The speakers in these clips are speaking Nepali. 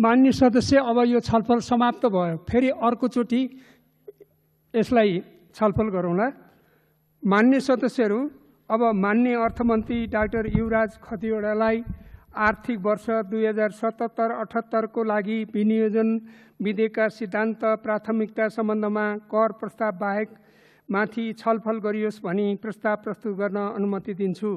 मान्य सदस्य, अब यो छलफल समाप्त भयो। फेरि अर्कोचोटि यसलाई छलफल गरौँला। मान्य सदस्यहरू, अब मान्य अर्थमन्त्री डाक्टर युवराज खतिवड़ालाई आर्थिक वर्ष 2077-78 को लागि विनियोजन विधेयकका सिद्धान्त प्राथमिकता सम्बन्धमा कर प्रस्ताव बाहेक माथि छलफल गरियोस् भनी प्रस्ताव प्रस्तुत गर्न अनुमति दिन्छु।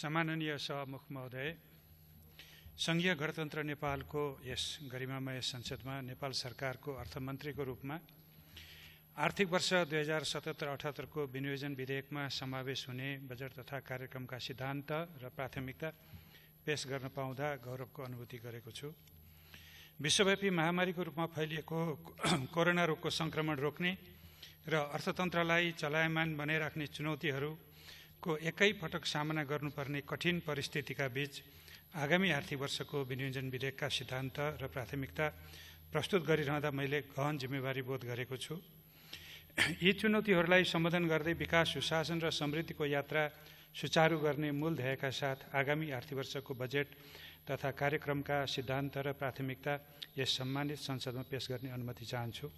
सम्माननीय सभामुख महोदय, संघीय गणतन्त्र नेपालको यस गरिमामय संसदमा नेपाल सरकारको अर्थमन्त्रीको रूपमा आर्थिक वर्ष 2077-78 को विनियोजन विधेयकमा समावेश हुने बजेट तथा कार्यक्रमका सिद्धान्त र प्राथमिकता पेश गर्न पाउँदा गौरवको अनुभूति गरेको छु। विश्वव्यापी महामारीको रूपमा फैलिएको कोरोना रोगको संक्रमण रोक्ने र अर्थतन्त्रलाई चलायमान बनाइराख्ने चुनौतीहरूको एकै पटक सामना गर्नुपर्ने कठिन परिस्थितिका बीच आगामी आर्थिक वर्षको विनियोजन विधेयकका सिद्धान्त र प्राथमिकता प्रस्तुत गरिरहँदा मैले गहन जिम्मेवारी बोध गरेको छु। यी चुनौतीहरूलाई सम्बोधन गर्दै विकास, सुशासन र समृद्धिको यात्रा सुचारू गर्ने मूल ध्येयका साथ आगामी आर्थिक वर्षको बजेट तथा कार्यक्रमका सिद्धान्त र प्राथमिकता यस सम्मानित संसदमा पेश गर्ने अनुमति चाहन्छु।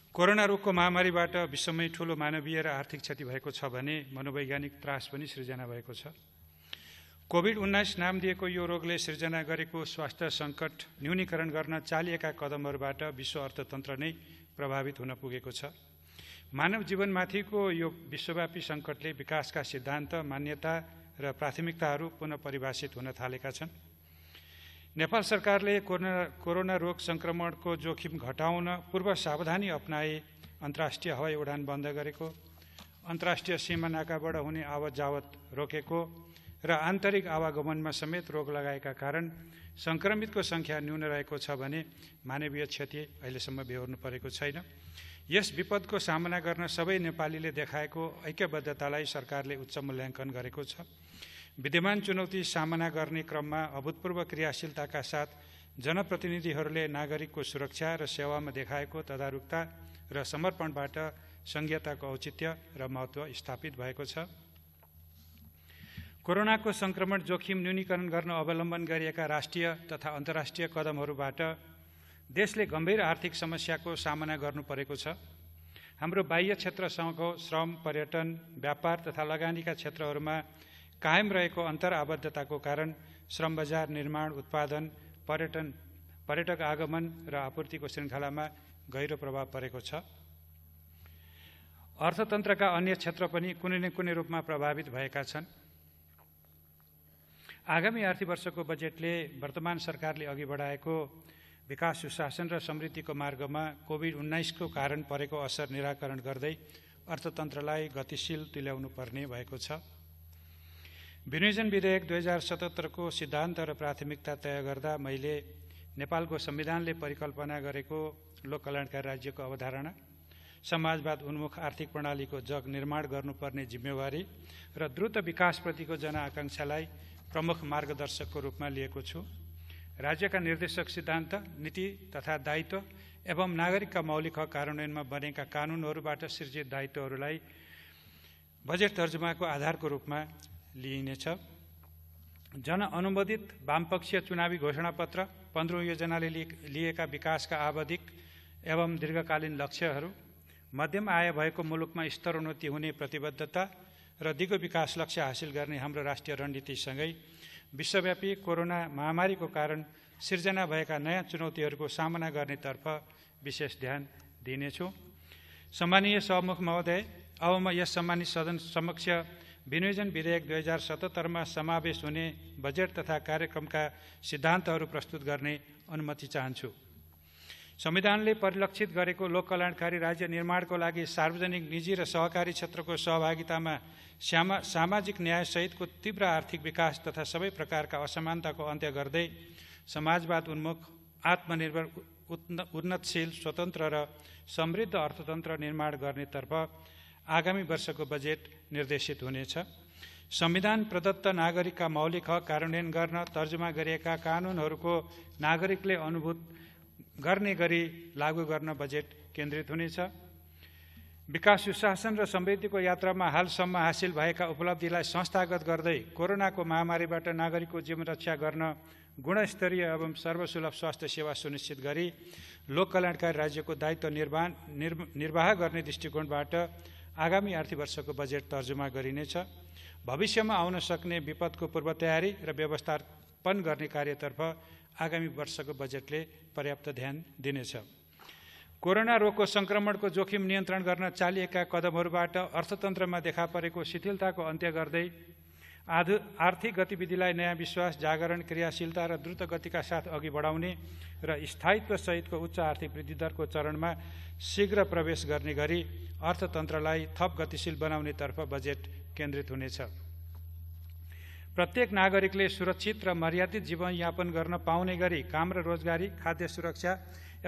कोरोना रोगको महामारीबाट विश्वमै ठूलो मानवीय र आर्थिक क्षति भएको छ भने मनोवैज्ञानिक त्रास पनि सृजना भएको छ। कोभिड-19 नाम दिएको यो रोगले सृजना गरेको स्वास्थ्य सङ्कट न्यूनीकरण गर्न चालिएका कदमहरूबाट विश्व अर्थतन्त्र नै प्रभावित हुन पुगेको छ। मानव जीवनमाथिको यो विश्वव्यापी सङ्कटले विकासका सिद्धान्त, मान्यता र प्राथमिकताहरू पुनः परिभाषित हुन थालेका छन्। नेपाल सरकारले कोरोना रोग संक्रमणको जोखिम घटाउन पूर्व सावधानी अपनाए अन्तर्राष्ट्रिय हवाई उडान बन्द गरेको, अन्तर्राष्ट्रिय सीमा नाकाबाट हुने आवत जावत रोकेको र आन्तरिक आवागमनमा समेत रोग लगाएका कारण संक्रमितको संख्या न्यून रहेको छ भने मानवीय क्षति अहिलेसम्म बेहोर्नु परेको छैन। यस विपदको सामना गर्न सबै नेपालीले देखाएको ऐक्यबद्धतालाई सरकारले उच्च मूल्याङ्कन गरेको छ। विद्यमान चुनौती सामना गर्ने क्रममा अभूतपूर्व क्रियाशीलताका साथ जनप्रतिनिधिहरूले नागरिकको सुरक्षा र सेवामा देखाएको तदारुकता र समर्पणबाट संघीयताको औचित्य र महत्त्व स्थापित भएको छ। कोरोनाको संक्रमण जोखिम न्यूनीकरण गर्न अवलम्बन गरिएका राष्ट्रिय तथा अन्तर्राष्ट्रिय कदमहरूबाट देशले गम्भीर आर्थिक समस्याको सामना गर्नु परेको छ। हाम्रो बाह्य क्षेत्रसँगको श्रम, पर्यटन, व्यापार तथा लगानीका क्षेत्रहरूमा कायम रहेको अन्तरआबद्धताको कारण श्रम बजार, निर्माण, उत्पादन, पर्यटक आगमन र आपूर्तिको श्रृङ्खलामा गहिरो प्रभाव परेको छ। अर्थतन्त्रका अन्य क्षेत्र पनि कुनै न कुनै रूपमा प्रभावित भएका छन्। आगामी आर्थिक वर्षको बजेटले वर्तमान सरकारले अघि बढाएको विकास, सुशासन र समृद्धिको मार्गमा कोभिड-19 को कारण परेको असर निराकरण गर्दै अर्थतन्त्रलाई गतिशील तुल्याउनु पर्ने भएको छ। विनियोजन विधेयक 2077 को सिद्धान्त र प्राथमिकता तय गर्दा मैले नेपालको संविधानले परिकल्पना गरेको लोक कल्याणकारी राज्यको अवधारणा, समाजवाद उन्मुख आर्थिक प्रणालीको जग निर्माण गर्नुपर्ने जिम्मेवारी र द्रुत विकासप्रतिको जनआकांक्षालाई प्रमुख मार्गदर्शकको रूपमा लिएको छु। राज्यका निर्देशक सिद्धान्त, नीति तथा दायित्व एवं नागरिकका मौलिक हक कार्यान्वयनमा बनेका कानुनहरूबाट सृजित दायित्वहरूलाई बजेट तर्जुमाको आधारको रूपमा लिइनेछ। जनअनुमोदित वामपक्षीय चुनावी घोषणापत्र, 15 योजनाले लिएका विकासका आवधिक एवं दीर्घकालीन लक्ष्यहरू, मध्यम आय भएको मुलुकमा स्तरोन्नति हुने प्रतिबद्धता र दिगो विकास लक्ष्य हासिल गर्ने हाम्रो राष्ट्रिय रणनीतिसँगै विश्वव्यापी कोरोना महामारीको कारण सिर्जना भएका नयाँ चुनौतीहरूको सामना गर्नेतर्फ विशेष ध्यान दिनेछु। सम्मानीय सभामुख महोदय, अब म यस सम्मानित सदन समक्ष विनियोजन विधेयक 2077 समावेश हुने बजेट तथा कार्यक्रमका सिद्धान्तहरू प्रस्तुत गर्ने अनुमति चाहन्छु। संविधानले परिलक्षित गरेको लोक कल्याणकारी राज्य निर्माणको लागि सार्वजनिक, निजी र सहकारी क्षेत्रको सहभागितामा सामाजिक न्यायसहितको तीव्र आर्थिक विकास तथा सबै प्रकारका असमानताको अन्त्य गर्दै समाजवाद उन्मुख, आत्मनिर्भर, उन्नतशील, स्वतन्त्र र समृद्ध अर्थतन्त्र निर्माण गर्नेतर्फ आगामी वर्षको बजेट निर्देशित हुनेछ। संविधान प्रदत्त नागरिकका मौलिक हक कार्यान्वयन गर्न तर्जुमा गरिएका कानुनहरूको नागरिकले अनुभूत गर्ने गरी लागू गर्न बजेट केन्द्रित हुनेछ। विकास, सुशासन र समृद्धिको यात्रामा हालसम्म हासिल भएका उपलब्धिलाई संस्थागत गर्दै कोरोनाको महामारीबाट नागरिकको जीवन रक्षा गर्न गुणस्तरीय एवं सर्वसुलभ स्वास्थ्य सेवा सुनिश्चित गरी लोक कल्याणकारी राज्यको दायित्व निर्वाह गर्ने दृष्टिकोणबाट आगामी आर्थिक वर्षको बजेट तर्जुमा गरिनेछ। भविष्यमा आउन सक्ने विपदको पूर्व तयारी र व्यवस्थापन गर्ने कार्यतर्फ आगामी वर्षको बजेटले पर्याप्त ध्यान दिनेछ। कोरोना रोगको संक्रमणको जोखिम नियन्त्रण गर्न चालिएका कदमहरूबाट अर्थतन्त्रमा देखा परेको शिथिलताको अन्त्य गर्दै आर्थिक गतिविधिलाई नयाँ विश्वास, जागरण, क्रियाशीलता र द्रुत गतिका साथ अघि बढाउने र स्थायित्व सहितको उच्च आर्थिक वृद्धि दरको चरणमा शीघ्र प्रवेश गर्ने गरी अर्थतन्त्रलाई थप गतिशील बनाउनेतर्फ बजेट केन्द्रित हुनेछ। प्रत्येक नागरिकले सुरक्षित र मर्यादित जीवनयापन गर्न पाउने गरी काम र रोजगारी, खाद्य सुरक्षा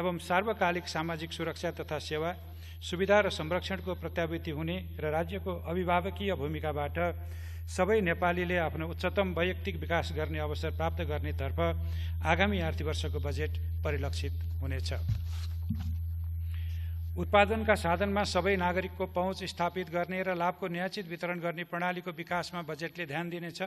एवं सार्वकालिक सामाजिक सुरक्षा तथा सेवा सुविधा र संरक्षणको प्रत्याभूति हुने र राज्यको अभिभावकीय भूमिकाबाट सबै नेपालीले आफ्नो उच्चतम वैयक्तिक विकास गर्ने अवसर प्राप्त गर्नेतर्फ आगामी आर्थिक वर्षको बजेट परिलक्षित हुनेछ। उत्पादनका साधनमा सबै नागरिकको पहुँच स्थापित गर्ने र लाभको न्यायोचित वितरण गर्ने प्रणालीको विकासमा बजेटले ध्यान दिनेछ।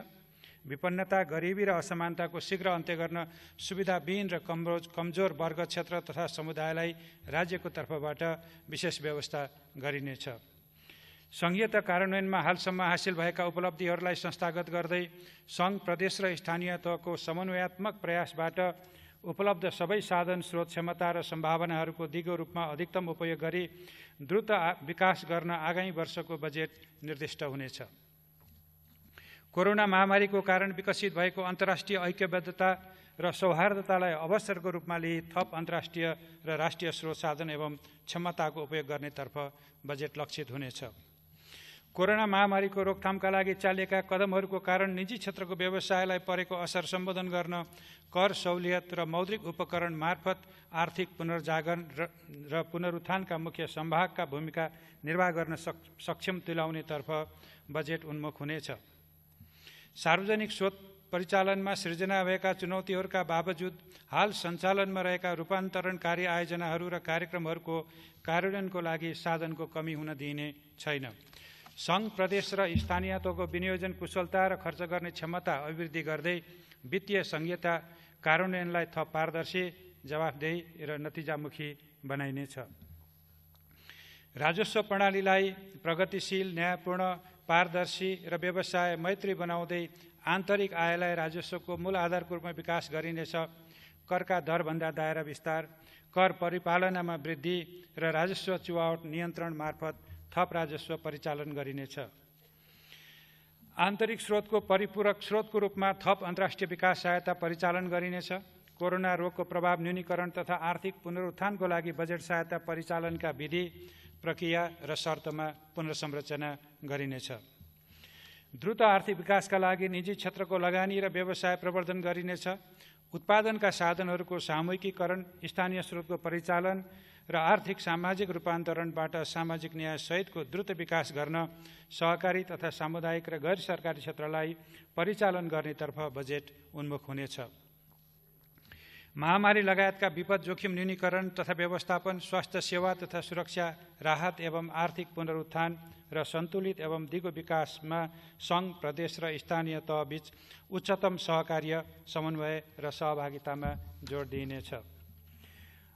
विपन्नता, गरिबी र असमानताको शीघ्र अन्त्य गर्न सुविधाविहीन र कमजोर वर्ग, क्षेत्र तथा समुदायलाई राज्यको तर्फबाट विशेष व्यवस्था गरिनेछ। संघीयता कार्यान्वयनमा हालसम्म हासिल भएका उपलब्धिहरूलाई संस्थागत गर्दै सङ्घ, प्रदेश र स्थानीय तहको समन्वयात्मक प्रयासबाट उपलब्ध सबै साधन, स्रोत, क्षमता र सम्भावनाहरूको दिगो रूपमा अधिकतम उपयोग गरी द्रुत विकास गर्न आगामी वर्षको बजेट निर्दिष्ट हुनेछ। कोरोना महामारीको कारण विकसित भएको अन्तर्राष्ट्रिय ऐक्यबद्धता र सौहार्दतालाई अवसरको रूपमा लिई थप अन्तर्राष्ट्रिय र राष्ट्रिय स्रोत, साधन एवं क्षमताको उपयोग गर्नेतर्फ बजेट लक्षित हुनेछ। कोरोना महामारीको रोकथामका लागि चालिएका कदमहरूको कारण निजी क्षेत्रको व्यवसायलाई परेको असर सम्बोधन गर्न कर सहुलियत र मौद्रिक उपकरण मार्फत आर्थिक पुनर्जागरण र पुनरुत्थानका मुख्य सम्भागका भूमिका निर्वाह गर्न सक्षम तुल्याउनेतर्फ बजेट उन्मुख हुनेछ। सार्वजनिक स्रोत परिचालनमा सृजना भएका चुनौतीहरूका बावजुद हाल सञ्चालनमा रहेका रूपान्तरणकारी आयोजनाहरू र कार्यक्रमहरूको कार्यान्वयनको लागि साधनको कमी हुन दिइने छैन। सङ्घ, प्रदेश र स्थानीय तहको विनियोजन कुशलता र खर्च गर्ने क्षमता अभिवृद्धि गर्दै वित्तीय संहिता कार्यान्वयनलाई थप पारदर्शी, जवाफदेही र नतिजामुखी बनाइनेछ। राजस्व प्रणालीलाई प्रगतिशील, न्यायपूर्ण, पारदर्शी र व्यवसाय मैत्री बनाउँदै आन्तरिक आयलाई राजस्वको मूल आधारको रूपमा विकास गरिनेछ। करका दरभन्दा दायरा विस्तार, कर परिपालनामा वृद्धि र राजस्व चुहावट नियन्त्रण मार्फत थप राजस्व परिचालन गरिनेछ। आन्तरिक स्रोतको परिपूरक स्रोतको रूपमा थप अन्तर्राष्ट्रिय विकास सहायता परिचालन गरिनेछ। कोरोना रोगको प्रभाव न्यूनीकरण तथा आर्थिक पुनरुत्थानको लागि बजेट सहायता परिचालनका विधि, प्रक्रिया र शर्तमा पुनर्संरचना गरिनेछ। द्रुत आर्थिक विकासका लागि निजी क्षेत्रको लगानी र व्यवसाय प्रवर्धन गरिनेछ। उत्पादनका साधनहरूको सामूहिकीकरण, स्थानीय स्रोतको परिचालन र आर्थिक सामाजिक रूपान्तरणबाट सामाजिक न्याय सहितको द्रुत विकास गर्न सहकारी तथा सामुदायिक र गैर सरकारी क्षेत्रलाई परिचालन गर्नेतर्फ बजेट उन्मुख हुनेछ। महामारी लगायतका विपद जोखिम न्यूनीकरण तथा व्यवस्थापन, स्वास्थ्य सेवा तथा सुरक्षा, राहत एवं आर्थिक पुनरुत्थान र सन्तुलित एवं दिगो विकासमा सङ्घ, प्रदेश र स्थानीय तहबीच उच्चतम सहकार्य, समन्वय र सहभागितामा जोड दिइनेछ।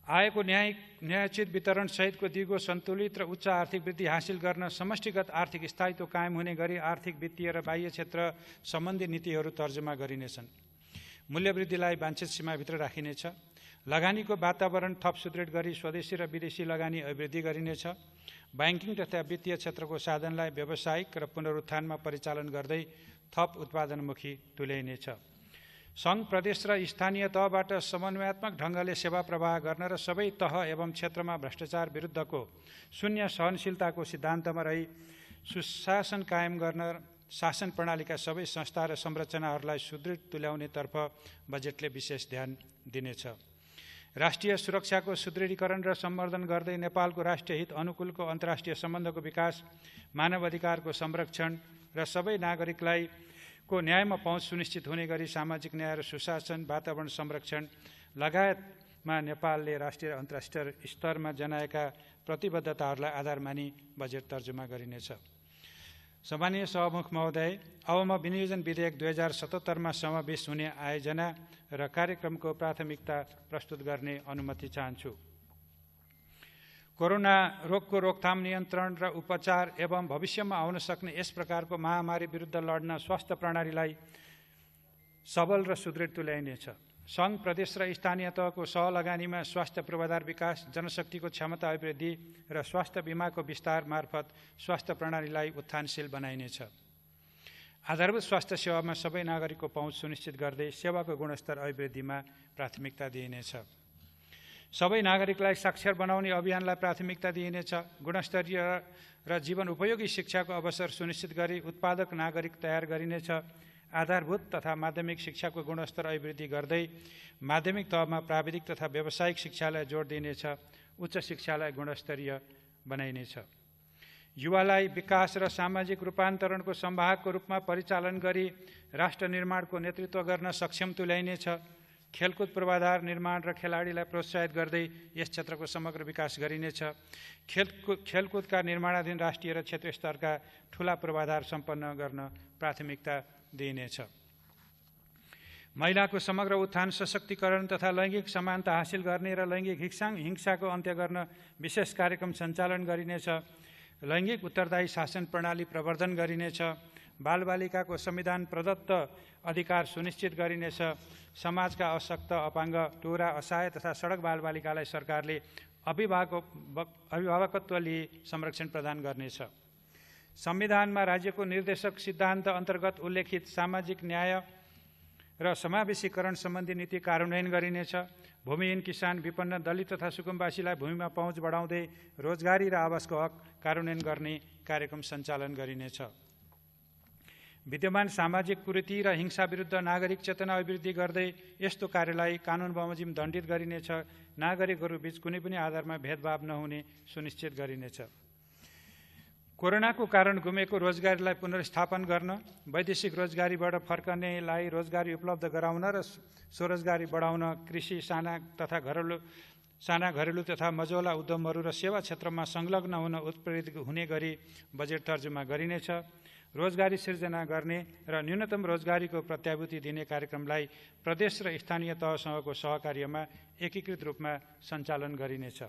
आयको न्यायोचित वितरण सहितको दिगो, सन्तुलित र उच्च आर्थिक वृद्धि हासिल गर्न समष्टिगत आर्थिक स्थायित्व कायम हुने गरी आर्थिक, वित्तीय र बाह्य क्षेत्र सम्बन्धी नीतिहरू तर्जुमा गरिनेछन्। मूल्य वृद्धिलाई वाञ्छित सीमाभित्र राखिनेछ। लगानीको वातावरण थप सुदृढ गरी स्वदेशी र विदेशी लगानी अभिवृद्धि गरिनेछ। ब्याङ्किङ तथा वित्तीय क्षेत्रको साधनलाई व्यावसायिक र पुनरुत्थानमा परिचालन गर्दै थप उत्पादनमुखी तुल्याइनेछ। सङ्घ प्रदेश र स्थानीय तहबाट समन्वयात्मक ढङ्गले सेवा प्रवाह गर्न र सबै तह एवं क्षेत्रमा भ्रष्टाचार विरुद्धको शून्य सहनशीलताको सिद्धान्तमा रही सुशासन कायम गर्न शासन प्रणालीका सबै संस्था र संरचनाहरूलाई सुदृढ तुल्याउनेतर्फ बजेटले विशेष ध्यान दिनेछ। राष्ट्रिय सुरक्षाको सुदृढीकरण र सम्वर्धन गर्दै नेपालको राष्ट्रिय हित अनुकूलको अन्तर्राष्ट्रिय सम्बन्धको विकास, मानव अधिकारको संरक्षण र सबै नागरिकलाई को न्यायमा पहुँच सुनिश्चित हुने गरी सामाजिक न्याय र सुशासन, वातावरण संरक्षण लगायतमा नेपालले राष्ट्रिय र अन्तर्राष्ट्रिय स्तरमा जनाएका प्रतिबद्धताहरूलाई आधार मानी बजेट तर्जुमा गरिनेछ। सम्मानीय सभामुख महोदय, अब म विनियोजन विधेयक 2077 समावेश हुने आयोजना र कार्यक्रमको प्राथमिकता प्रस्तुत गर्ने अनुमति चाहन्छु। कोरोना रोगको रोकथाम, नियन्त्रण र उपचार एवं भविष्यमा आउन सक्ने यस प्रकारको महामारी विरुद्ध लड्न स्वास्थ्य प्रणालीलाई सबल र सुदृढ तुल्याइनेछ। सङ्घ प्रदेश र स्थानीय तहको सहलगानीमा स्वास्थ्य पूर्वाधार विकास, जनशक्तिको क्षमता अभिवृद्धि र स्वास्थ्य बीमाको विस्तार मार्फत स्वास्थ्य प्रणालीलाई उत्थानशील बनाइनेछ। आधारभूत स्वास्थ्य सेवामा सबै नागरिकको पहुँच सुनिश्चित गर्दै सेवाको गुणस्तर अभिवृद्धिमा प्राथमिकता दिइनेछ। सबै नागरिकलाई साक्षर बनाउने अभियानलाई प्राथमिकता दिइनेछ। गुणस्तरीय र जीवन उपयोगी शिक्षाको अवसर सुनिश्चित गरी उत्पादक नागरिक तयार गरिनेछ। आधारभूत तथा माध्यमिक शिक्षाको गुणस्तर अभिवृद्धि गर्दै माध्यमिक तहमा प्राविधिक तथा व्यावसायिक शिक्षालाई जोड दिइनेछ। उच्च शिक्षालाई गुणस्तरीय बनाइनेछ। युवालाई विकास र सामाजिक रूपान्तरणको संवाहकको रूपमा परिचालन गरी राष्ट्र निर्माणको नेतृत्व गर्न सक्षम तुल्याइनेछ। खेलकुद पूर्वाधार निर्माण र खेलाडीलाई प्रोत्साहित गर्दै यस क्षेत्रको समग्र विकास गरिनेछ। खेलकुदका निर्माणाधीन राष्ट्रिय र क्षेत्रीय स्तरका ठूला पूर्वाधार सम्पन्न गर्न प्राथमिकता दिइनेछ। महिलाको समग्र उत्थान, सशक्तिकरण तथा लैङ्गिक समानता हासिल गर्ने र लैङ्गिक हिंसाको अन्त्य गर्न विशेष कार्यक्रम सञ्चालन गरिनेछ। लैङ्गिक उत्तरदायी शासन प्रणाली प्रवर्धन गरिनेछ। बालबालिकाको संविधान प्रदत्त अधिकार सुनिश्चित गरिनेछ। समाजका अशक्त, अपाङ्ग, टोरा, असहाय तथा सडक बालबालिकालाई सरकारले अभिभावकत्व लिई संरक्षण प्रदान गर्नेछ। संविधानमा राज्यको निर्देशक सिद्धान्त अन्तर्गत उल्लेखित सामाजिक न्याय र समावेशीकरण सम्बन्धी नीति कार्यान्वयन गरिनेछ। भूमिहीन, किसान, विपन्न, दलित तथा सुकुम्बासीलाई भूमिमा पहुँच बढाउँदै रोजगारी र आवासको हक कार्यान्वयन गर्ने कार्यक्रम सञ्चालन गरिनेछ। विद्यमान सामाजिक कुरीति र हिंसा विरुद्ध नागरिक चेतना अभिवृद्धि गर्दै यस्तो कार्यलाई कानुन बमोजिम दण्डित गरिनेछ। नागरिकहरू बीच कुनै पनि आधारमा भेदभाव नहुने सुनिश्चित गरिनेछ। कोरोनाको कारण गुमेको रोजगारीलाई पुनर्स्थापन गर्न, वैदेशिक रोजगारीबाट फर्कनेलाई रोजगारी उपलब्ध गराउन र स्वरोजगारी बढाउन कृषि, साना घरेलु तथा मझौला उद्यमहरू र सेवा क्षेत्रमा संलग्न हुन उत्प्रेरित हुने गरी बजेट तर्जुमा गरिनेछ। रोजगारी सिर्जना गर्ने र न्यूनतम रोजगारीको प्रत्याभूति दिने कार्यक्रमलाई प्रदेश र स्थानीय तहसँगको सहकार्यमा एकीकृत रूपमा सञ्चालन गरिनेछ।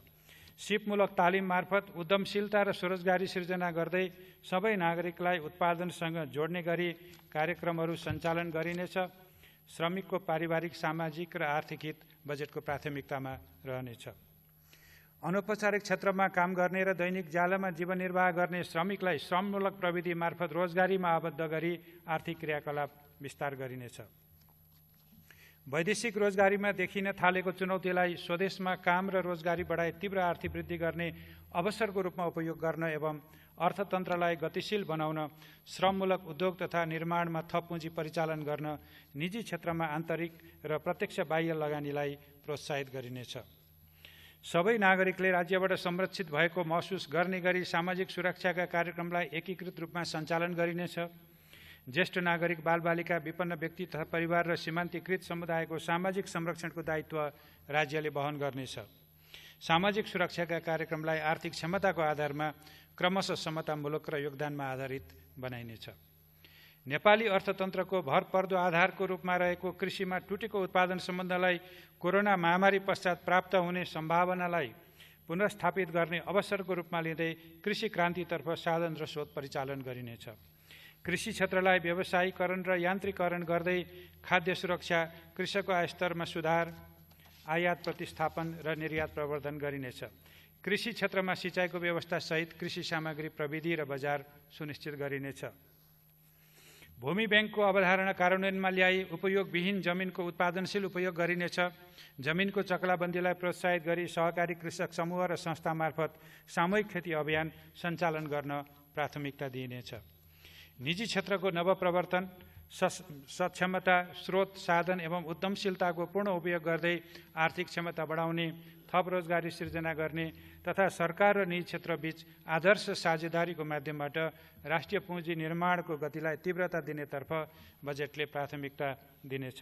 सिपमूलक तालिम मार्फत उद्यमशीलता र स्वरोजगारी सिर्जना गर्दै सबै नागरिकलाई उत्पादनसँग जोड्ने गरी कार्यक्रमहरू सञ्चालन गरिनेछ। श्रमिकको पारिवारिक, सामाजिक र आर्थिक हित बजेटको प्राथमिकतामा रहनेछ। अनौपचारिक क्षेत्रमा काम गर्ने र दैनिक ज्यालामा जीवन निर्वाह गर्ने श्रमिकलाई श्रममूलक प्रविधि मार्फत रोजगारीमा आबद्ध गरी आर्थिक क्रियाकलाप विस्तार गरिनेछ। वैदेशिक रोजगारीमा देखिन थालेको चुनौतीलाई स्वदेशमा काम र रोजगारी बढाई तीव्र आर्थिक वृद्धि गर्ने अवसरको रूपमा उपयोग गर्न एवं अर्थतन्त्रलाई गतिशील बनाउन श्रममूलक उद्योग तथा निर्माणमा थप पुँजी परिचालन गर्न निजी क्षेत्रमा आन्तरिक र प्रत्यक्ष बाह्य लगानीलाई प्रोत्साहित गरिनेछ। सबै नागरिकले राज्यबाट संरक्षित भएको महसुस गर्ने गरी सामाजिक सुरक्षाका कार्यक्रमलाई एकीकृत रूपमा सञ्चालन गरिनेछ। ज्येष्ठ नागरिक, बालबालिका, विपन्न व्यक्ति तथा परिवार र सीमान्तकृत समुदायको सामाजिक संरक्षणको दायित्व राज्यले वहन गर्नेछ। सामाजिक सुरक्षाका कार्यक्रमलाई आर्थिक क्षमताको आधारमा क्रमशः समतामूलक र योगदानमा आधारित बनाइनेछ। नेपाली अर्थतन्त्रको भरपर्दो आधारको रूपमा रहेको कृषिमा टुटेको उत्पादन सम्बन्धलाई कोरोना महामारी पश्चात प्राप्त हुने सम्भावनालाई पुनर्स्थापित गर्ने अवसरको रूपमा लिँदै कृषि क्रान्तितर्फ साधन र स्रोत परिचालन गरिनेछ। कृषि क्षेत्रलाई व्यावसायीकरण र यान्त्रिकरण गर्दै खाद्य सुरक्षा, कृषकको आय स्तरमा सुधार, आयात प्रतिस्थापन र निर्यात प्रवर्धन गरिनेछ। कृषि क्षेत्रमा सिँचाइको व्यवस्था सहित कृषि सामग्री प्रविधि र बजार सुनिश्चित गरिनेछ। भूमि ब्याङ्कको अवधारणा कार्यान्वयनमा ल्याई उपयोगविहीन जमिनको उत्पादनशील उपयोग गरिनेछ। जमिनको चक्लाबन्दीलाई प्रोत्साहित गरी सहकारी कृषक समूह र संस्था मार्फत सामूहिक खेती अभियान सञ्चालन गर्न प्राथमिकता दिइनेछ। निजी क्षेत्रको नवप्रवर्तन, सक्षमता, स्रोत, साधन एवं उद्यमशीलताको पूर्ण उपयोग गर्दै आर्थिक क्षमता बढाउने, थप रोजगारी सिर्जना गर्ने तथा सरकार र निजी क्षेत्रबीच आदर्श साझेदारीको माध्यमबाट राष्ट्रिय पुँजी निर्माणको गतिलाई तीव्रता दिनेतर्फ बजेटले प्राथमिकता दिनेछ।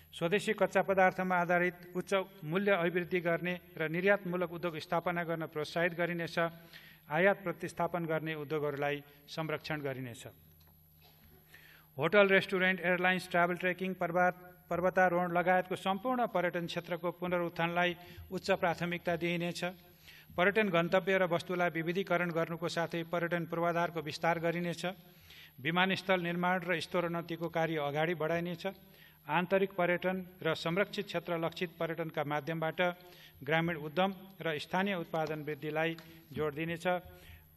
स्वदेशी कच्चा पदार्थमा आधारित उच्च मूल्य अभिवृद्धि गर्ने र निर्यातमूलक उद्योग स्थापना गर्न प्रोत्साहित गरिनेछ। आयात प्रतिस्थापन गर्ने उद्योगहरूलाई संरक्षण गरिनेछ। Hotel, restaurant, airlines, travel, trekking, पर्वतारोहण लगायतको सम्पूर्ण पर्यटन क्षेत्रको पुनरुत्थानलाई उच्च प्राथमिकता दिइनेछ। पर्यटन गन्तव्य र वस्तुलाई विविधीकरण गर्नुको साथै पर्यटन पूर्वाधारको विस्तार गरिनेछ। विमानस्थल निर्माण र स्तरोन्नतिको कार्य अगाडि बढाइनेछ। आन्तरिक पर्यटन र संरक्षित क्षेत्र लक्षित पर्यटनका माध्यमबाट ग्रामीण उद्यम र स्थानीय उत्पादन वृद्धिलाई जोड दिनेछ।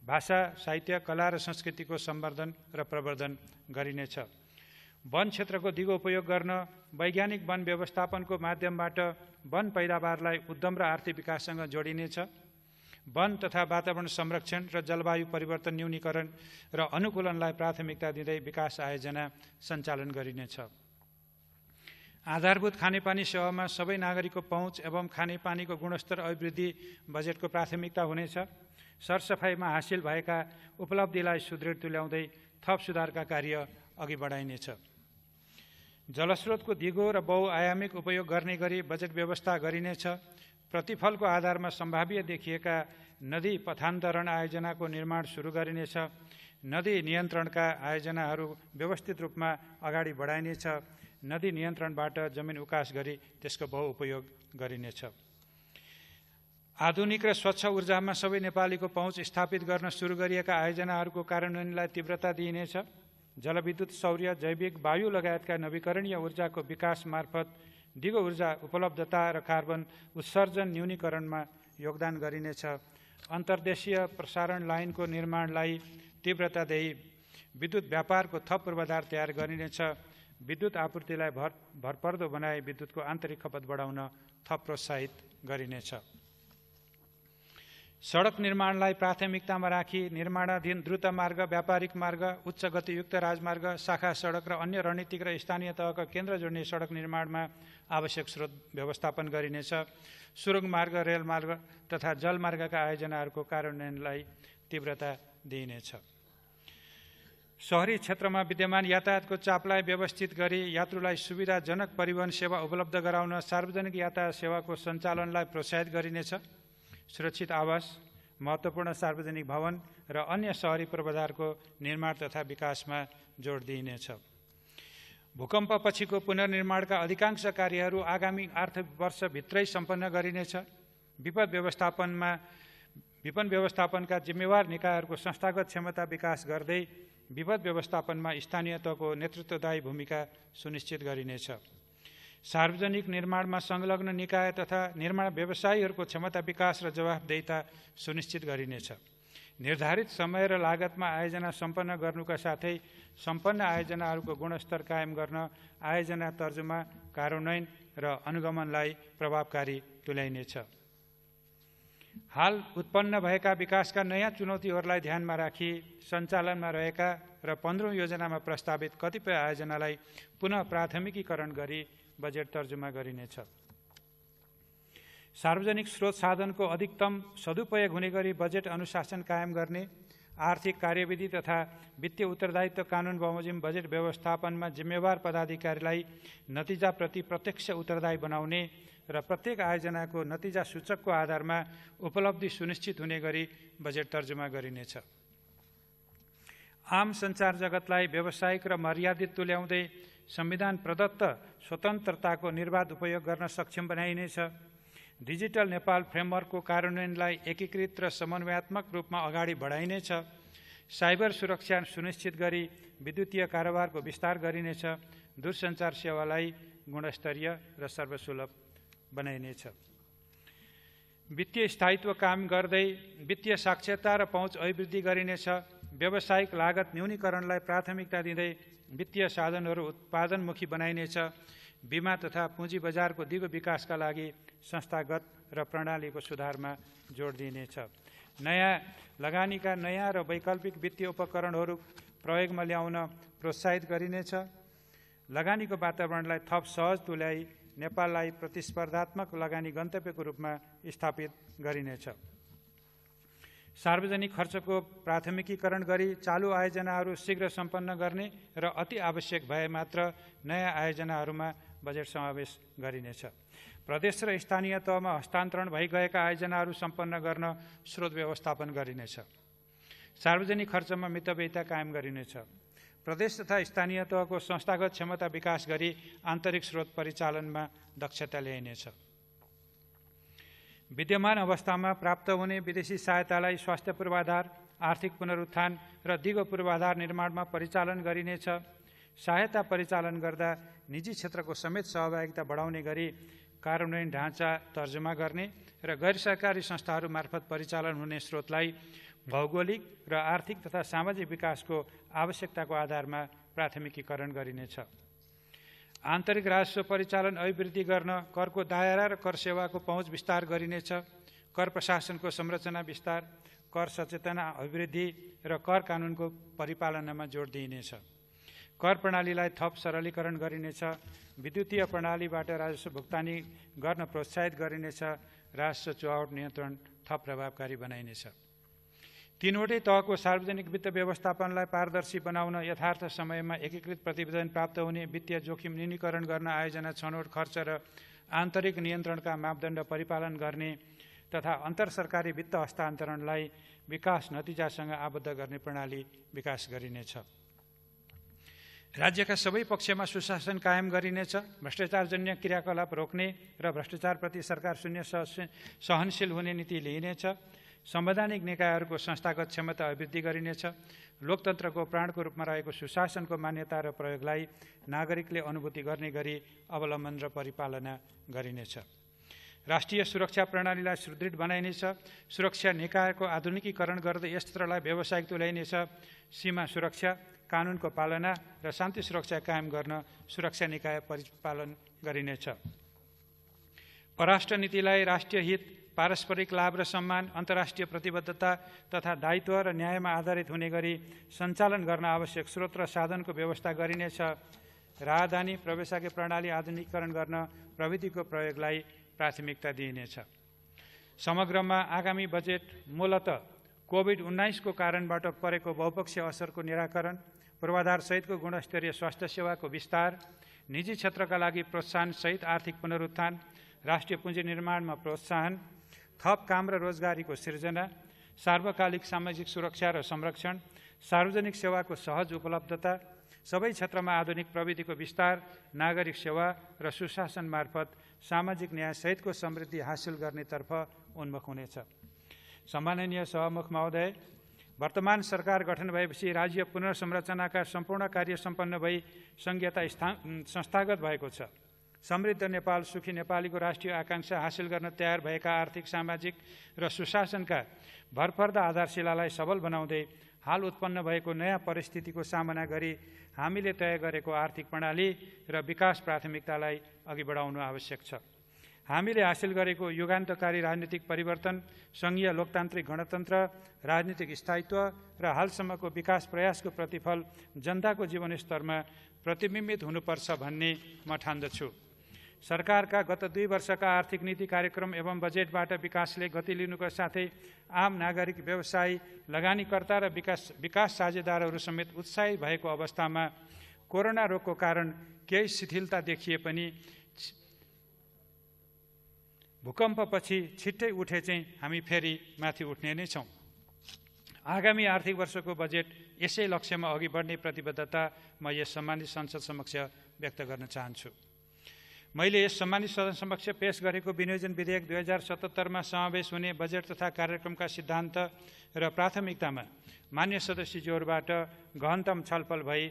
भाषा, साहित्य, कला र संस्कृतिको सम्वर्धन र प्रवर्धन गरिनेछ। वन क्षेत्रको दिगो उपयोग गर्न वैज्ञानिक वन व्यवस्थापनको माध्यमबाट वन पैदावारलाई उद्यम र आर्थिक विकाससँग जोडिनेछ। वन तथा वातावरण संरक्षण र जलवायु परिवर्तन न्यूनीकरण र अनुकूलनलाई प्राथमिकता दिँदै विकास आयोजना सञ्चालन गरिनेछ। आधारभूत खानेपानी सेवामा सबै नागरिकको पहुँच एवं खानेपानीको गुणस्तर अभिवृद्धि बजेटको प्राथमिकता हुनेछ। सरसफाइमा हासिल भएका उपलब्धिलाई सुदृढ तुल्याउँदै थप सुधारका कार्य अघि बढाइनेछ। जलस्रोतको दिगो र बहुआयामिक उपयोग गर्ने गरी बजेट व्यवस्था गरिनेछ। प्रतिफलको आधारमा सम्भाव्य देखिएका नदी पथान्तरण आयोजनाको निर्माण सुरु गरिनेछ। नदी नियन्त्रणका आयोजनाहरू व्यवस्थित रूपमा अगाडि बढाइनेछ। नदी नियन्त्रणबाट जमिन उकास गरी त्यसको बहुउपयोग गरिनेछ। आधुनिक र स्वच्छ ऊर्जामा सबै नेपालीको पहुँच स्थापित गर्न सुरु गरिएका आयोजनाहरूको कार्यान्वयनलाई तीव्रता दिइनेछ। जलविद्युत, सौर्य, जैविक, वायु लगायतका नवीकरणीय ऊर्जाको विकास मार्फत दिगो ऊर्जा उपलब्धता र कार्बन उत्सर्जन न्यूनीकरणमा योगदान गरिनेछ। अन्तर्देशीय प्रसारण लाइनको निर्माणलाई तीव्रता दिई विद्युत व्यापारको थप पूर्वाधार तयार गरिनेछ। विद्युत आपूर्तिलाई भरपर्दो बनाई विद्युतको आन्तरिक खपत बढाउन थप प्रोत्साहित गरिनेछ। सडक निर्माणलाई प्राथमिकतामा राखी निर्माणाधीन द्रुत मार्ग, व्यापारिक मार्ग, उच्च गतियुक्त राजमार्ग, शाखा सडक र अन्य रणनीतिक र स्थानीय तहका केन्द्र जोड्ने सडक निर्माणमा आवश्यक स्रोत व्यवस्थापन गरिनेछ। सुरुङ मार्ग, रेलमार्ग तथा जलमार्गका आयोजनाहरूको कार्यान्वयनलाई तीव्रता दिइनेछ। शहरी क्षेत्रमा विद्यमान यातायातको चापलाई व्यवस्थित गरी यात्रुलाई सुविधाजनक परिवहन सेवा उपलब्ध गराउन सार्वजनिक यातायात सेवाको सञ्चालनलाई प्रोत्साहित गरिनेछ। सुरक्षित आवास, महत्त्वपूर्ण सार्वजनिक भवन र अन्य शहरी पूर्वाधारको निर्माण तथा विकासमा जोड दिइनेछ। भूकम्पपछिको पुनर्निर्माणका अधिकांश कार्यहरू आगामी आर्थिक वर्षभित्रै सम्पन्न गरिनेछ। विपद व्यवस्थापनका जिम्मेवार निकायहरूको संस्थागत क्षमता विकास गर्दै विपद व्यवस्थापनमा स्थानीय तहको नेतृत्वदायी भूमिका सुनिश्चित गरिनेछ। सार्वजनिक निर्माणमा संलग्न निकाय तथा निर्माण व्यवसायीहरूको क्षमता विकास र जवाफदेहिता सुनिश्चित गरिनेछ। निर्धारित समय र लागतमा आयोजना सम्पन्न गर्नुका साथै सम्पन्न आयोजनाहरूको गुणस्तर कायम गर्न आयोजना तर्जुमा, कार्यान्वयन र अनुगमनलाई प्रभावकारी तुल्याइनेछ। हाल उत्पन्न भएका विकासका नयाँ चुनौतीहरूलाई ध्यानमा राखी सञ्चालनमा रहेका र 15औं योजनामा प्रस्तावित कतिपय आयोजनालाई पुनः प्राथमिकीकरण गरी बजेट तर्जुमा गरिनेछ। सार्वजनिक स्रोत साधनको अधिकतम सदुपयोग हुने गरी बजेट अनुशासन कायम गर्ने, आर्थिक कार्यविधि तथा वित्तीय उत्तरदायित्व कानुन बमोजिम बजेट व्यवस्थापनमा जिम्मेवार पदाधिकारीलाई नतिजाप्रति प्रत्यक्ष उत्तरदायी बनाउने र प्रत्येक आयोजनाको नतिजा सूचकको आधारमा उपलब्धि सुनिश्चित हुने गरी बजेट तर्जुमा गरिनेछ। आम सञ्चार जगतलाई व्यावसायिक र मर्यादित तुल्याउँदै संविधान प्रदत्त स्वतन्त्रताको निर्वाध उपयोग गर्न सक्षम बनाइनेछ। डिजिटल नेपाल फ्रेमवर्कको कार्यान्वयनलाई एकीकृत र समन्वयात्मक रूपमा अगाडि बढाइनेछ। साइबर सुरक्षा सुनिश्चित गरी विद्युतीय कारोबारको विस्तार गरिनेछ। दूरसञ्चार सेवालाई गुणस्तरीय र सर्वसुलभ बनाइनेछ। वित्तीय स्थायित्व कायम गर्दै वित्तीय साक्षरता र पहुँच अभिवृद्धि गरिनेछ। व्यावसायिक लागत न्यूनीकरणलाई प्राथमिकता दिँदै वित्तीय साधनहरू उत्पादनमुखी बनाइनेछ। बीमा तथा पुँजी बजारको दिगो विकासका लागि संस्थागत र प्रणालीको सुधारमा जोड दिइनेछ। नयाँ लगानीका नयाँ र वैकल्पिक वित्तीय उपकरणहरू प्रयोगमा ल्याउन प्रोत्साहित गरिनेछ। लगानीको वातावरणलाई थप सहज तुल्याई नेपाललाई प्रतिस्पर्धात्मक लगानी गन्तव्यको रूपमा स्थापित गरिनेछ। सार्वजनिक खर्चको प्राथमिकीकरण गरी चालु आयोजनाहरू शीघ्र सम्पन्न गर्ने र अति आवश्यक भए मात्र नयाँ आयोजनाहरूमा बजेट समावेश गरिनेछ। प्रदेश र स्थानीय तहमा हस्तान्तरण भइगएका आयोजनाहरू सम्पन्न गर्न स्रोत व्यवस्थापन गरिनेछ। सार्वजनिक खर्चमा मितव्ययिता कायम गरिनेछ। प्रदेश तथा स्थानीय तहको संस्थागत क्षमता विकास गरी आन्तरिक स्रोत परिचालनमा दक्षता ल्याइनेछ। विद्यमान अवस्थामा प्राप्त हुने विदेशी सहायतालाई स्वास्थ्य पूर्वाधार, आर्थिक पुनरुत्थान र दिगो पूर्वाधार निर्माणमा परिचालन गरिनेछ। सहायता परिचालन गर्दा निजी क्षेत्रको समेत सहभागिता बढाउने गरी कार्यान्वयन ढाँचा तर्जुमा गर्ने र गैर सरकारी संस्थाहरू मार्फत परिचालन हुने स्रोतलाई भौगोलिक र आर्थिक तथा सामाजिक विकासको आवश्यकताको आधारमा प्राथमिकीकरण गरिनेछ। आन्तरिक राजस्व परिचालन अभिवृद्धि गर्न करको दायरा र कर सेवाको पहुँच विस्तार गरिनेछ। कर प्रशासनको संरचना विस्तार, कर सचेतना अभिवृद्धि र कर कानुनको परिपालनमा जोड दिइनेछ। कर प्रणालीलाई थप सरलीकरण गरिनेछ। विद्युतीय प्रणालीबाट राजस्व भुक्तानी गर्न प्रोत्साहित गरिनेछ। राजस्व चुहावट नियन्त्रण थप प्रभावकारी बनाइनेछ। तीनवटै तहको सार्वजनिक वित्त व्यवस्थापनलाई पारदर्शी बनाउन यथार्थ समयमा एकीकृत प्रतिवेदन प्राप्त हुने, वित्तीय जोखिम न्यूनीकरण गर्न आयोजना छनौट खर्च र आन्तरिक नियन्त्रणका मापदण्ड परिपालन गर्ने तथा अन्तरसरकारी वित्त हस्तान्तरणलाई विकास नतिजासँग आबद्ध गर्ने प्रणाली विकास गरिनेछ। राज्यका सबै पक्षमा सुशासन कायम गरिनेछ। भ्रष्टाचारजन्य क्रियाकलाप रोक्ने र भ्रष्टाचारप्रति सरकार शून्य सहनशील हुने नीति लिइनेछ। संवैधानिक निकायहरूको संस्थागत क्षमता अभिवृद्धि गरिनेछ। लोकतन्त्रको प्राणको रूपमा रहेको सुशासनको मान्यता र प्रयोगलाई नागरिकले अनुभूति गर्ने गरी अवलम्बन र परिपालना गरिनेछ। राष्ट्रिय सुरक्षा प्रणालीलाई सुदृढ बनाइनेछ। सुरक्षा निकायको आधुनिकीकरण गर्दै यस क्षेत्रलाई व्यावसायिक तुल्याइनेछ। सीमा सुरक्षा, कानुनको पालना र शान्ति सुरक्षा कायम गर्न सुरक्षा निकाय परिपालन गरिनेछ। परराष्ट्र नीतिलाई राष्ट्रिय हित, पारस्परिक लाभ र सम्मान, अन्तर्राष्ट्रिय प्रतिबद्धता तथा दायित्व र न्यायमा आधारित हुने गरी सञ्चालन गर्न आवश्यक स्रोत र साधनको व्यवस्था गरिनेछ। राजधानी प्रवेशाज्ञा प्रणाली आधुनिकीकरण गर्न प्रविधिको प्रयोगलाई प्राथमिकता दिइनेछ। समग्रमा आगामी बजेट मूलतः कोभिड-19 को कारणबाट परेको बहुपक्षीय असरको निराकरण, पूर्वाधारसहितको गुणस्तरीय स्वास्थ्य सेवाको विस्तार, निजी क्षेत्रका लागि प्रोत्साहनसहित आर्थिक पुनरुत्थान, राष्ट्रिय पुँजी निर्माणमा प्रोत्साहन, थप काम र रोजगारीको सिर्जना, सार्वकालिक सामाजिक सुरक्षा र संरक्षण, सार्वजनिक सेवाको सहज उपलब्धता, सबै क्षेत्रमा आधुनिक प्रविधिको विस्तार, नागरिक सेवा र सुशासन मार्फत सामाजिक न्यायसहितको समृद्धि हासिल गर्नेतर्फ उन्मुख हुनेछ। सम्माननीय सभामुख महोदय, वर्तमान सरकार गठन भएपछि राज्य पुनर्संरचनाका सम्पूर्ण कार्य सम्पन्न भई संघीयता संस्थागत भएको छ। समृद्ध नेपाल, सुखी नेपालीको राष्ट्रिय आकांक्षा हासिल गर्न तयार भएका आर्थिक, सामाजिक र सुशासनका भरपर्दा आधारशिलालाई सबल बनाउँदै हाल उत्पन्न भएको नयाँ परिस्थितिको सामना गरी हामीले तय गरेको आर्थिक प्रणाली र विकास प्राथमिकतालाई अघि बढाउनु आवश्यक छ। हामीले हासिल गरेको युगान्तकारी राजनीतिक परिवर्तन, संघीय लोकतान्त्रिक गणतन्त्र, राजनीतिक स्थायित्व र हालसम्मको विकास प्रयासको प्रतिफल जनताको जीवनस्तरमा प्रतिबिम्बित हुनुपर्छ भन्ने म ठान्दछु। सरकारका गत 2 वर्षका आर्थिक नीति कार्यक्रम एवं बजेटबाट विकासले गति लिनुका साथै आम नागरिक, व्यवसायी, लगानीकर्ता र विकास साझेदारहरू समेत उत्साही भएको अवस्थामा कोरोना रोगको कारण केही शिथिलता देखिए पनि भूकम्पपछि छिट्टै उठे चाहिँ हामी फेरि माथि उठ्ने नै छौँ। आगामी आर्थिक वर्षको बजेट यसै लक्ष्यमा अघि बढ्ने प्रतिबद्धता म यस सम्मानित संसद समक्ष व्यक्त गर्न चाहन्छु। मैले यस सम्मानित सदन समक्ष पेश गरेको विनियोजन विधेयक 2077 मा समावेश हुने बजेट तथा कार्यक्रमका सिद्धान्त र प्राथमिकतामा मान्य सदस्यज्यूहरूबाट गहनतम छलफल भई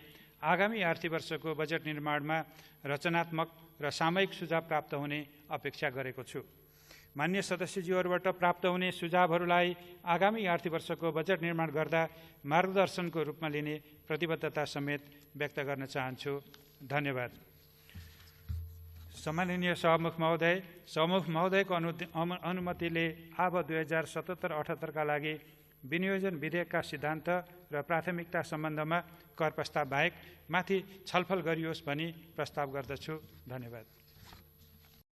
आगामी आर्थिक वर्षको बजेट निर्माणमा रचनात्मक र सामयिक सुझाव प्राप्त हुने अपेक्षा गरेको छु। मान्य सदस्यज्यूहरूबाट प्राप्त हुने सुझावहरूलाई आगामी आर्थिक वर्षको बजेट निर्माण गर्दा मार्गदर्शनको रूपमा लिने प्रतिबद्धता समेत व्यक्त गर्न चाहन्छु। धन्यवाद। सम्माननीय सभामुख महोदयको अनुमतिले अब 2077-78 का लागि विनियोजन विधेयकका सिद्धान्त र प्राथमिकता सम्बन्धमा कर प्रस्ताव बाहेक माथि छलफल गरियोस् भनी प्रस्ताव गर्दछु। धन्यवाद।